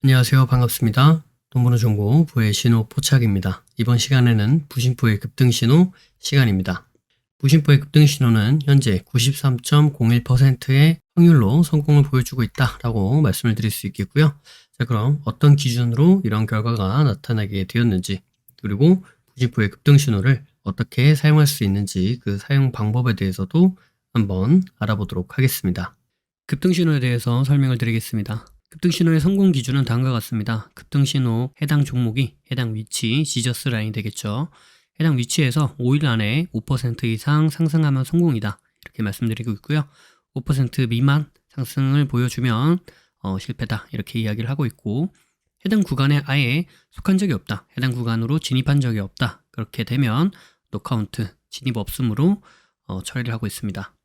안녕하세요. 반갑습니다. 돈버는 정보 부의 신호 포착입니다. 이번 시간에는 부심포의 급등신호 시간입니다. 부심포의 급등신호는 현재 93.01%의 확률로 성공을 보여주고 있다라고 말씀을 드릴 수 있겠고요. 자, 그럼 어떤 기준으로 이런 결과가 나타나게 되었는지, 그리고 부심포의 급등신호를 어떻게 사용할 수 있는지 그 사용 방법에 대해서도 한번 알아보도록 하겠습니다. 급등신호에 대해서 설명을 드리겠습니다. 급등신호의 성공 기준은 다음과 같습니다. 급등신호 해당 종목이 해당 위치, 지저스 라인이 되겠죠. 해당 위치에서 5일 안에 5% 이상 상승하면 성공이다. 이렇게 말씀드리고 있고요. 5% 미만 상승을 보여주면 실패다. 이렇게 이야기를 하고 있고, 해당 구간에 아예 속한 적이 없다. 해당 구간으로 진입한 적이 없다. 그렇게 되면 노카운트, 진입 없음으로 처리를 하고 있습니다.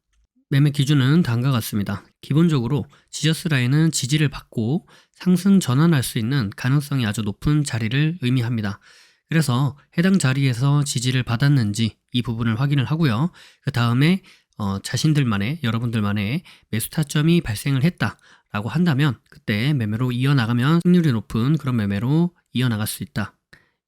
매매 기준은 다음과 같습니다. 기본적으로 지저스 라인은 지지를 받고 상승 전환할 수 있는 가능성이 아주 높은 자리를 의미합니다. 그래서 해당 자리에서 지지를 받았는지 이 부분을 확인을 하고요. 그 다음에 자신들만의, 여러분들만의 매수 타점이 발생을 했다라고 한다면 그때 매매로 이어나가면 승률이 높은 그런 매매로 이어나갈 수 있다.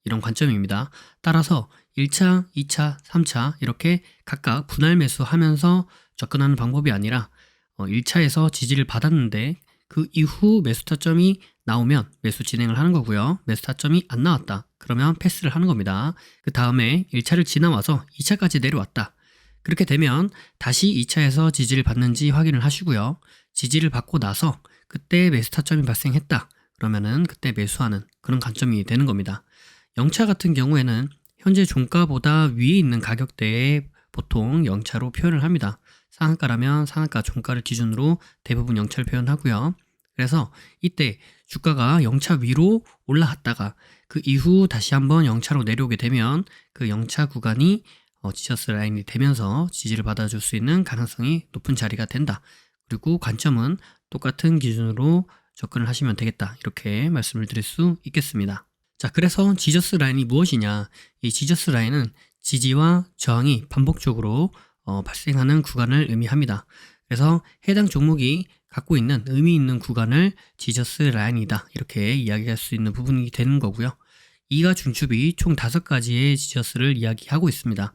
이런 관점입니다. 따라서 1차, 2차, 3차 이렇게 각각 분할 매수하면서 접근하는 방법이 아니라 1차에서 지지를 받았는데 그 이후 매수 타점이 나오면 매수 진행을 하는 거고요. 매수 타점이 안 나왔다. 그러면 패스를 하는 겁니다. 그 다음에 1차를 지나와서 2차까지 내려왔다. 그렇게 되면 다시 2차에서 지지를 받는지 확인을 하시고요. 지지를 받고 나서 그때 매수 타점이 발생했다. 그러면은 그때 매수하는 그런 관점이 되는 겁니다. 0차 같은 경우에는 현재 종가보다 위에 있는 가격대에 보통 0차로 표현을 합니다. 상한가라면 상한가 종가를 기준으로 대부분 0차를 표현하고요. 그래서 이때 주가가 0차 위로 올라갔다가 그 이후 다시 한번 0차로 내려오게 되면 그 0차 구간이 지저스 라인이 되면서 지지를 받아줄 수 있는 가능성이 높은 자리가 된다. 그리고 관점은 똑같은 기준으로 접근을 하시면 되겠다. 이렇게 말씀을 드릴 수 있겠습니다. 자, 그래서 지저스 라인이 무엇이냐? 이 지저스 라인은 지지와 저항이 반복적으로 발생하는 구간을 의미합니다. 그래서 해당 종목이 갖고 있는 의미 있는 구간을 지저스 라인이다. 이렇게 이야기할 수 있는 부분이 되는 거고요. 이가 중축이 총 5가지의 지저스를 이야기하고 있습니다.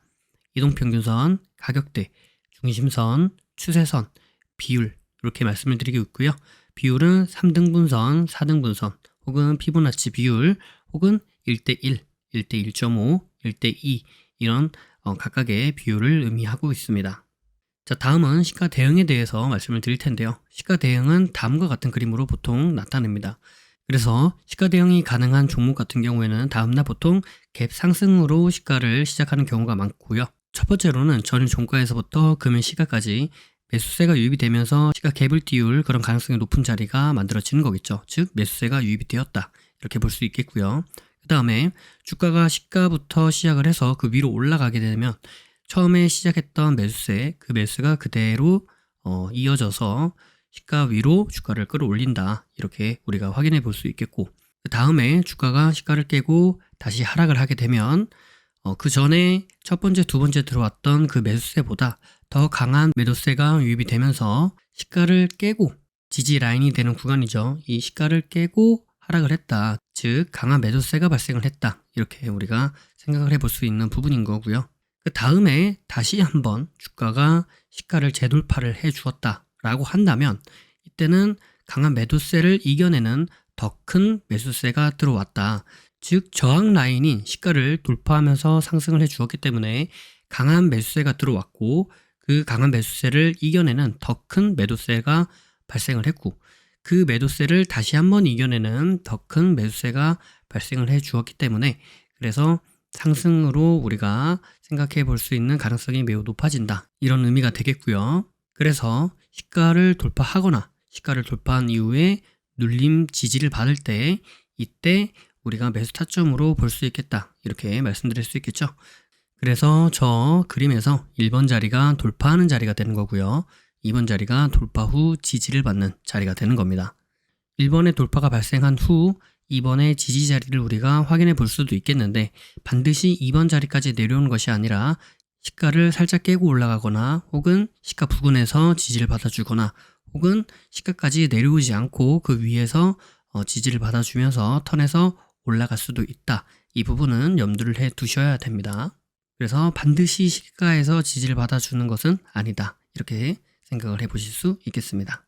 이동평균선, 가격대, 중심선, 추세선, 비율 이렇게 말씀을 드리고 있고요. 비율은 3등분선, 4등분선 혹은 피보나치 비율 혹은 1대1, 1대1.5, 1대2 이런 각각의 비율을 의미하고 있습니다. 자, 다음은 시가 대응에 대해서 말씀을 드릴 텐데요. 시가 대응은 다음과 같은 그림으로 보통 나타냅니다. 그래서 시가 대응이 가능한 종목 같은 경우에는 다음날 보통 갭 상승으로 시가를 시작하는 경우가 많고요. 첫 번째로는 전일 종가에서부터 금일 시가까지 매수세가 유입이 되면서 시가 갭을 띄울 그런 가능성이 높은 자리가 만들어지는 거겠죠. 즉 매수세가 유입이 되었다. 이렇게 볼 수 있겠고요. 그 다음에 주가가 시가부터 시작을 해서 그 위로 올라가게 되면 처음에 시작했던 매수세, 그 매수가 그대로 이어져서 시가 위로 주가를 끌어올린다. 이렇게 우리가 확인해 볼 수 있겠고, 그 다음에 주가가 시가를 깨고 다시 하락을 하게 되면 그 전에 첫 번째, 두 번째 들어왔던 그 매수세보다 더 강한 매도세가 유입이 되면서 시가를 깨고 지지 라인이 되는 구간이죠. 이 시가를 깨고 하락을 했다. 즉 강한 매도세가 발생을 했다. 이렇게 우리가 생각을 해볼 수 있는 부분인 거고요. 그 다음에 다시 한번 주가가 시가를 재돌파를 해 주었다 라고 한다면 이때는 강한 매도세를 이겨내는 더 큰 매수세가 들어왔다. 즉 저항 라인인 시가를 돌파하면서 상승을 해 주었기 때문에 강한 매수세가 들어왔고 그 강한 매수세를 이겨내는 더 큰 매도세가 발생을 했고 그 매도세를 다시 한번 이겨내는 더 큰 매수세가 발생을 해 주었기 때문에 그래서 상승으로 우리가 생각해 볼 수 있는 가능성이 매우 높아진다. 이런 의미가 되겠고요. 그래서 시가를 돌파하거나 시가를 돌파한 이후에 눌림 지지를 받을 때 이때 우리가 매수 타점으로 볼 수 있겠다. 이렇게 말씀드릴 수 있겠죠. 그래서 저 그림에서 1번 자리가 돌파하는 자리가 되는 거고요. 2번 자리가 돌파 후 지지를 받는 자리가 되는 겁니다. 1번의 돌파가 발생한 후 2번의 지지 자리를 우리가 확인해 볼 수도 있겠는데 반드시 2번 자리까지 내려오는 것이 아니라 시가를 살짝 깨고 올라가거나 혹은 시가 부근에서 지지를 받아주거나 혹은 시가까지 내려오지 않고 그 위에서 지지를 받아주면서 턴에서 올라갈 수도 있다. 이 부분은 염두를 해 두셔야 됩니다. 그래서 반드시 시가에서 지지를 받아주는 것은 아니다. 이렇게 생각을 해보실 수 있겠습니다.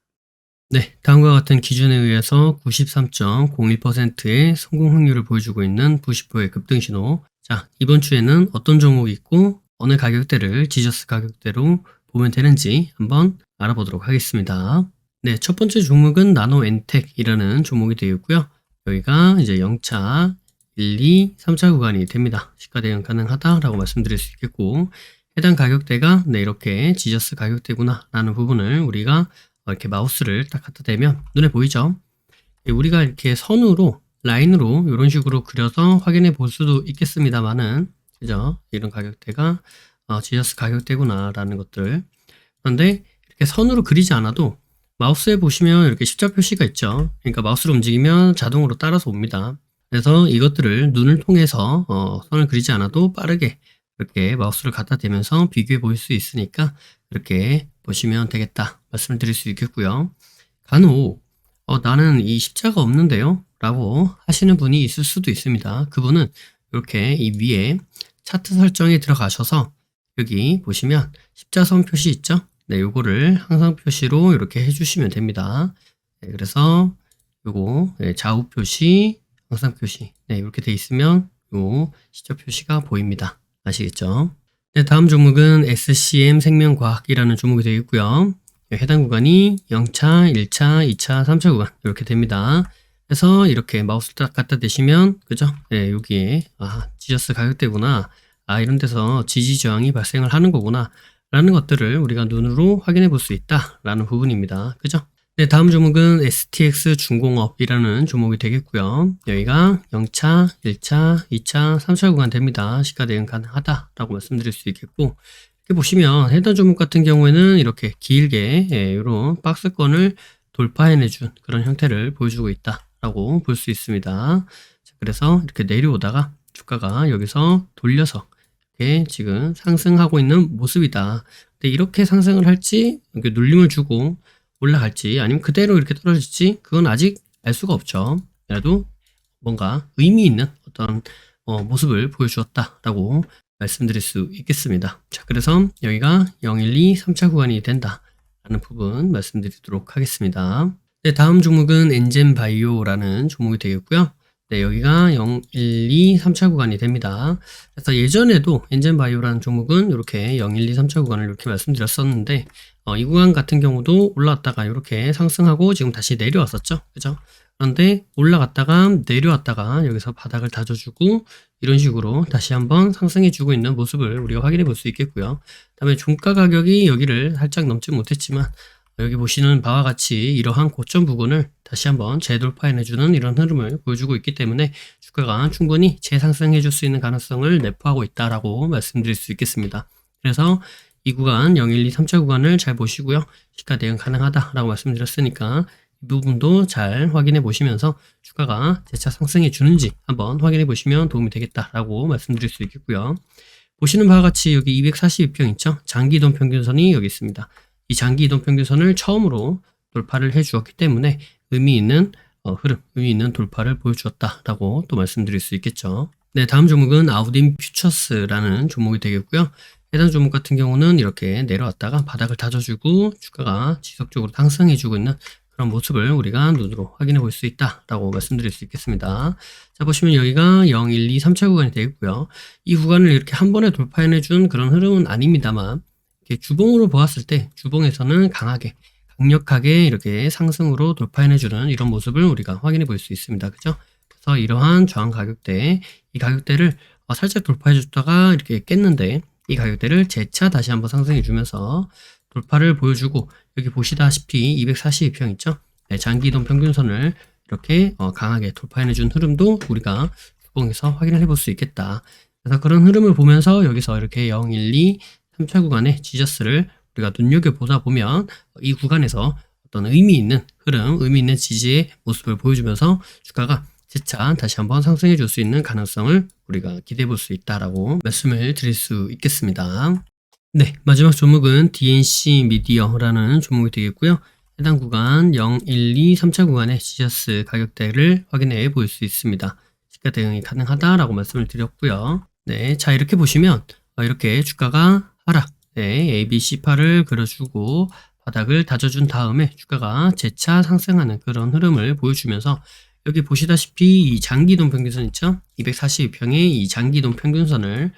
네, 다음과 같은 기준에 의해서 93.01%의 성공 확률을 보여주고 있는 부시포의 급등신호. 자, 이번 주에는 어떤 종목이 있고 어느 가격대를 지저스 가격대로 보면 되는지 한번 알아보도록 하겠습니다. 네, 첫 번째 종목은 나노엔텍이라는 종목이 되어 있고요. 여기가 이제 0차, 1, 2, 3차 구간이 됩니다. 시가 대응 가능하다라고 말씀드릴 수 있겠고, 해당 가격대가 네, 이렇게 지저스 가격대구나 라는 부분을 우리가 이렇게 마우스를 딱 갖다 대면 눈에 보이죠? 우리가 이렇게 선으로 라인으로 이런 식으로 그려서 확인해 볼 수도 있겠습니다만은, 그죠? 이런 가격대가 지저스 가격대구나 라는 것들. 그런데 이렇게 선으로 그리지 않아도 마우스에 보시면 이렇게 십자 표시가 있죠. 그러니까 마우스를 움직이면 자동으로 따라서 옵니다. 그래서 이것들을 눈을 통해서 선을 그리지 않아도 빠르게 이렇게 마우스를 갖다 대면서 비교해 볼 수 있으니까 이렇게 보시면 되겠다 말씀을 드릴 수 있겠고요. 간혹 나는 이 십자가 없는데요 라고 하시는 분이 있을 수도 있습니다. 그분은 이렇게 이 위에 차트 설정에 들어가셔서 여기 보시면 십자선 표시 있죠? 네, 요거를 항상 표시로 이렇게 해주시면 됩니다. 네, 그래서 요거 좌우 표시, 항상 표시 네, 이렇게 돼 있으면 요 시저 표시가 보입니다. 아시겠죠? 네, 다음 종목은 SCM 생명과학이라는 종목이 되어 있고요. 해당 구간이 0차, 1차, 2차, 3차 구간 이렇게 됩니다. 그래서 이렇게 마우스 딱 갖다 대시면 그죠? 네, 여기에 지저스 가격대구나. 이런 데서 지지 저항이 발생을 하는 거구나 라는 것들을 우리가 눈으로 확인해 볼 수 있다 라는 부분입니다. 그죠? 네, 다음 종목은 STX 중공업이라는 종목이 되겠고요. 여기가 0차, 1차, 2차, 3차 구간 됩니다. 시가 대응 가능하다라고 말씀드릴 수 있겠고, 이렇게 보시면 해당 종목 같은 경우에는 이렇게 길게 이런 박스권을 돌파해내준 그런 형태를 보여주고 있다라고 볼 수 있습니다. 그래서 이렇게 내려오다가 주가가 여기서 돌려서 이렇게 지금 상승하고 있는 모습이다. 근데 이렇게 상승을 할지, 이렇게 눌림을 주고 올라갈지 아니면 그대로 이렇게 떨어질지 그건 아직 알 수가 없죠. 그래도 뭔가 의미 있는 어떤 모습을 보여주었다라고 말씀드릴 수 있겠습니다. 자, 그래서 여기가 0, 1, 2, 3차 구간이 된다라는 부분 말씀드리도록 하겠습니다. 네, 다음 종목은 엔젠바이오라는 종목이 되겠고요. 네, 여기가 0, 1, 2, 3차 구간이 됩니다. 그래서 예전에도 엔젠바이오라는 종목은 이렇게 0, 1, 2, 3차 구간을 이렇게 말씀드렸었는데 이 구간 같은 경우도 올라왔다가 이렇게 상승하고 지금 다시 내려왔었죠. 그죠? 그런데 올라갔다가 내려왔다가 여기서 바닥을 다져주고 이런 식으로 다시 한번 상승해주고 있는 모습을 우리가 확인해 볼 수 있겠고요. 다음에 종가 가격이 여기를 살짝 넘지 못했지만 여기 보시는 바와 같이 이러한 고점 부분을 다시 한번 재돌파해내주는 이런 흐름을 보여주고 있기 때문에 주가가 충분히 재상승해줄 수 있는 가능성을 내포하고 있다라고 말씀드릴 수 있겠습니다. 그래서 이 구간 0, 1, 2, 3차 구간을 잘 보시고요. 시가 대응 가능하다라고 말씀드렸으니까 이 부분도 잘 확인해 보시면서 주가가 재차 상승해 주는지 한번 확인해 보시면 도움이 되겠다라고 말씀드릴 수 있겠고요. 보시는 바와 같이 여기 242평 있죠? 장기 이동 평균선이 여기 있습니다. 이 장기 이동 평균선을 처음으로 돌파를 해 주었기 때문에 의미 있는 흐름, 의미 있는 돌파를 보여주었다라고 또 말씀드릴 수 있겠죠. 네, 다음 종목은 아우딘 퓨처스라는 종목이 되겠고요. 해당 종목 같은 경우는 이렇게 내려왔다가 바닥을 다져주고 주가가 지속적으로 상승해주고 있는 그런 모습을 우리가 눈으로 확인해 볼 수 있다라고 말씀드릴 수 있겠습니다. 자, 보시면 여기가 0, 1, 2, 3차 구간이 되겠고요. 이 구간을 이렇게 한 번에 돌파해내준 그런 흐름은 아닙니다만 이렇게 주봉으로 보았을 때 주봉에서는 강력하게 이렇게 상승으로 돌파해내주는 이런 모습을 우리가 확인해 볼 수 있습니다. 그죠? 그래서 이러한 저항 가격대, 이 가격대를 살짝 돌파해줬다가 이렇게 깼는데 이 가격대를 재차 다시 한번 상승해 주면서 돌파를 보여주고 여기 보시다시피 242평 있죠? 네, 장기 이동 평균선을 이렇게 강하게 돌파해 준 흐름도 우리가 주봉에서 확인을 해볼 수 있겠다. 그래서 그런 흐름을 보면서 여기서 이렇게 0, 1, 2, 3차 구간의 지저스를 우리가 눈여겨보다 보면 이 구간에서 어떤 의미 있는 흐름, 의미 있는 지지의 모습을 보여주면서 주가가 재차 다시 한번 상승해 줄 수 있는 가능성을 우리가 기대해 볼 수 있다라고 말씀을 드릴 수 있겠습니다. 네, 마지막 종목은 DNC 미디어라는 종목이 되겠고요. 해당 구간 0, 1, 2, 3차 구간의 지저스 가격대를 확인해 볼 수 있습니다. 시가 대응이 가능하다라고 말씀을 드렸고요. 네, 자 이렇게 보시면 이렇게 주가가 하락, 네, ABC파를 그려주고 바닥을 다져준 다음에 주가가 재차 상승하는 그런 흐름을 보여주면서 여기 보시다시피 이 장기이동 평균선 있죠? 242평의 이 장기이동 평균선을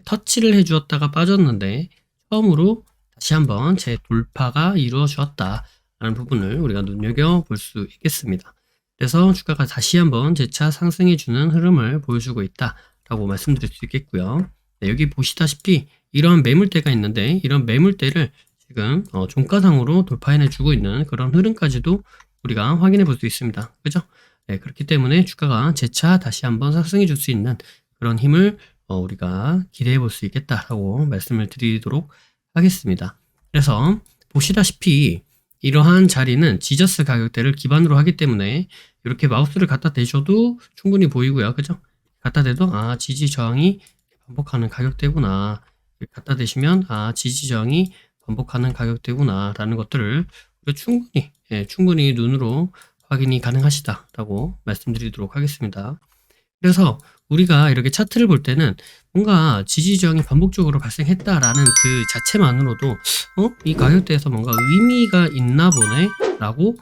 터치를 해주었다가 빠졌는데 처음으로 다시 한번 재돌파가 이루어졌다라는 부분을 우리가 눈여겨볼 수 있겠습니다. 그래서 주가가 다시 한번 재차 상승해주는 흐름을 보여주고 있다라고 말씀드릴 수 있겠고요. 네, 여기 보시다시피 이런 매물대가 있는데 이런 매물대를 지금 종가상으로 돌파해내주고 있는 그런 흐름까지도 우리가 확인해 볼 수 있습니다. 그죠? 네, 그렇기 때문에 주가가 재차 다시 한번 상승해 줄 수 있는 그런 힘을 우리가 기대해 볼 수 있겠다라고 말씀을 드리도록 하겠습니다. 그래서 보시다시피 이러한 자리는 지저스 가격대를 기반으로 하기 때문에 이렇게 마우스를 갖다 대셔도 충분히 보이고요. 그죠? 갖다 대도 지지 저항이 반복하는 가격대구나. 갖다 대시면 지지 저항이 반복하는 가격대구나 라는 것들을 충분히 눈으로 확인이 가능하시다라고 말씀드리도록 하겠습니다. 그래서 우리가 이렇게 차트를 볼 때는 뭔가 지지 저항이 반복적으로 발생했다라는 그 자체만으로도 이 가격대에서 뭔가 의미가 있나 보네 라고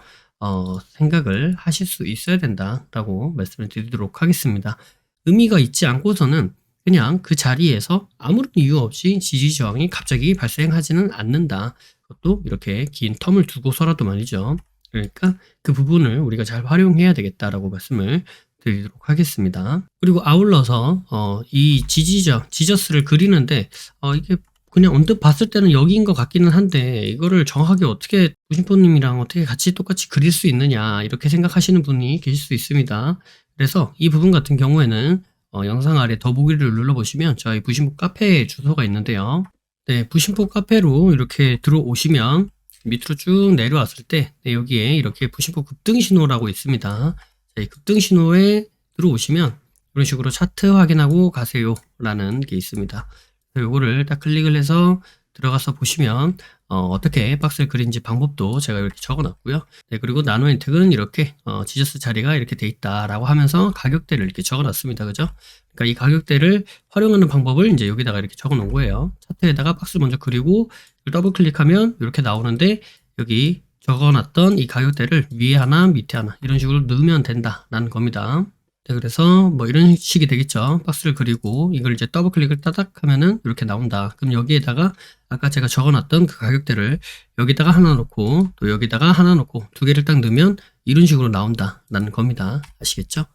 생각을 하실 수 있어야 된다라고 말씀을 드리도록 하겠습니다. 의미가 있지 않고서는 그냥 그 자리에서 아무런 이유 없이 지지 저항이 갑자기 발생하지는 않는다. 그것도 이렇게 긴 텀을 두고서라도 말이죠. 그러니까 그 부분을 우리가 잘 활용해야 되겠다라고 말씀을 드리도록 하겠습니다. 그리고 아울러서 이 지저스를 그리는데 이게 그냥 언뜻 봤을 때는 여기인 것 같기는 한데 이거를 정확하게 어떻게 부신포님이랑 어떻게 같이 똑같이 그릴 수 있느냐 이렇게 생각하시는 분이 계실 수 있습니다. 그래서 이 부분 같은 경우에는 영상 아래 더보기를 눌러보시면 저희 부신포 카페 주소가 있는데요. 네, 부신포 카페로 이렇게 들어오시면 밑으로 쭉 내려왔을 때 여기에 이렇게 부신포 급등 신호라고 있습니다. 이 급등 신호에 들어오시면 이런 식으로 차트 확인하고 가세요 라는 게 있습니다. 이거를 딱 클릭을 해서 들어가서 보시면 어떻게 박스를 그린지 방법도 제가 이렇게 적어놨고요. 네, 그리고 나노 혜택은 이렇게 지저스 자리가 이렇게 돼 있다라고 하면서 가격대를 이렇게 적어놨습니다. 그죠? 그러니까 이 가격대를 활용하는 방법을 이제 여기다가 이렇게 적어놓은 거예요. 차트에다가 박스 먼저 그리고 더블 클릭하면 이렇게 나오는데 여기 적어놨던 이 가격대를 위에 하나 밑에 하나 이런 식으로 넣으면 된다라는 겁니다. 네, 그래서 뭐 이런 식이 되겠죠. 박스를 그리고 이걸 이제 더블 클릭을 따닥 하면은 이렇게 나온다. 그럼 여기에다가 아까 제가 적어놨던 그 가격대를 여기다가 하나 놓고 또 여기다가 하나 놓고 두 개를 딱 넣으면 이런 식으로 나온다라는 겁니다. 아시겠죠?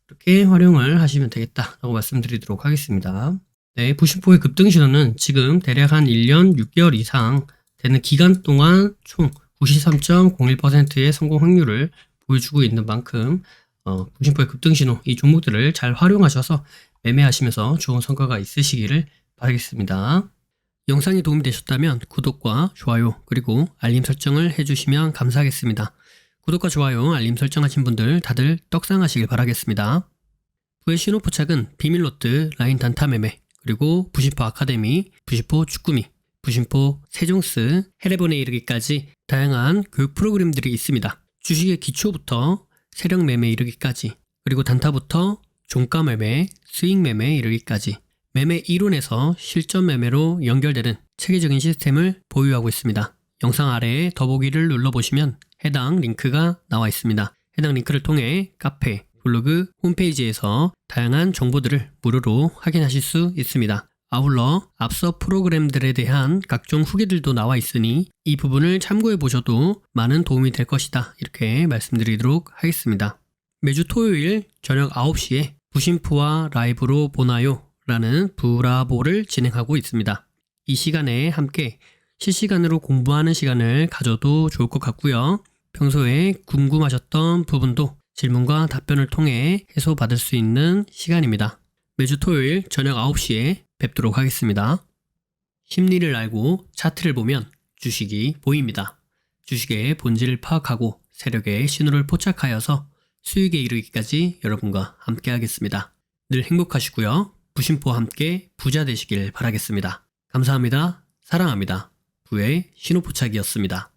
이렇게 활용을 하시면 되겠다라고 말씀드리도록 하겠습니다. 네, 부신포의 급등 신호는 지금 대략 한 1년 6개월 이상 되는 기간 동안 총 93.01%의 성공 확률을 보여주고 있는 만큼 부신포의 급등 신호 이 종목들을 잘 활용하셔서 매매하시면서 좋은 성과가 있으시기를 바라겠습니다. 영상이 도움이 되셨다면 구독과 좋아요 그리고 알림 설정을 해주시면 감사하겠습니다. 구독과 좋아요 알림 설정하신 분들 다들 떡상하시길 바라겠습니다. 부의 신호 포착은 비밀로트 라인 단타 매매 그리고 부신포 아카데미, 부신포 축구미, 부신포 세종스, 해례본에 이르기까지 다양한 교육 프로그램들이 있습니다. 주식의 기초부터 세력 매매 이르기까지 그리고 단타부터 종가 매매, 수익 매매 이르기까지 매매 이론에서 실전 매매로 연결되는 체계적인 시스템을 보유하고 있습니다. 영상 아래에 더보기를 눌러보시면 해당 링크가 나와 있습니다. 해당 링크를 통해 카페, 블로그, 홈페이지에서 다양한 정보들을 무료로 확인하실 수 있습니다. 아울러 앞서 프로그램들에 대한 각종 후기들도 나와 있으니 이 부분을 참고해 보셔도 많은 도움이 될 것이다 이렇게 말씀드리도록 하겠습니다. 매주 토요일 저녁 9시에 부신포와 라이브로 보나요? 라는 부라보를 진행하고 있습니다. 이 시간에 함께 실시간으로 공부하는 시간을 가져도 좋을 것 같고요. 평소에 궁금하셨던 부분도 질문과 답변을 통해 해소받을 수 있는 시간입니다. 매주 토요일 저녁 9시에 뵙도록 하겠습니다. 심리를 알고 차트를 보면 주식이 보입니다. 주식의 본질을 파악하고 세력의 신호를 포착하여서 수익에 이르기까지 여러분과 함께 하겠습니다. 늘 행복하시고요. 부신포와 함께 부자 되시길 바라겠습니다. 감사합니다. 사랑합니다. 부의 신호 포착이었습니다.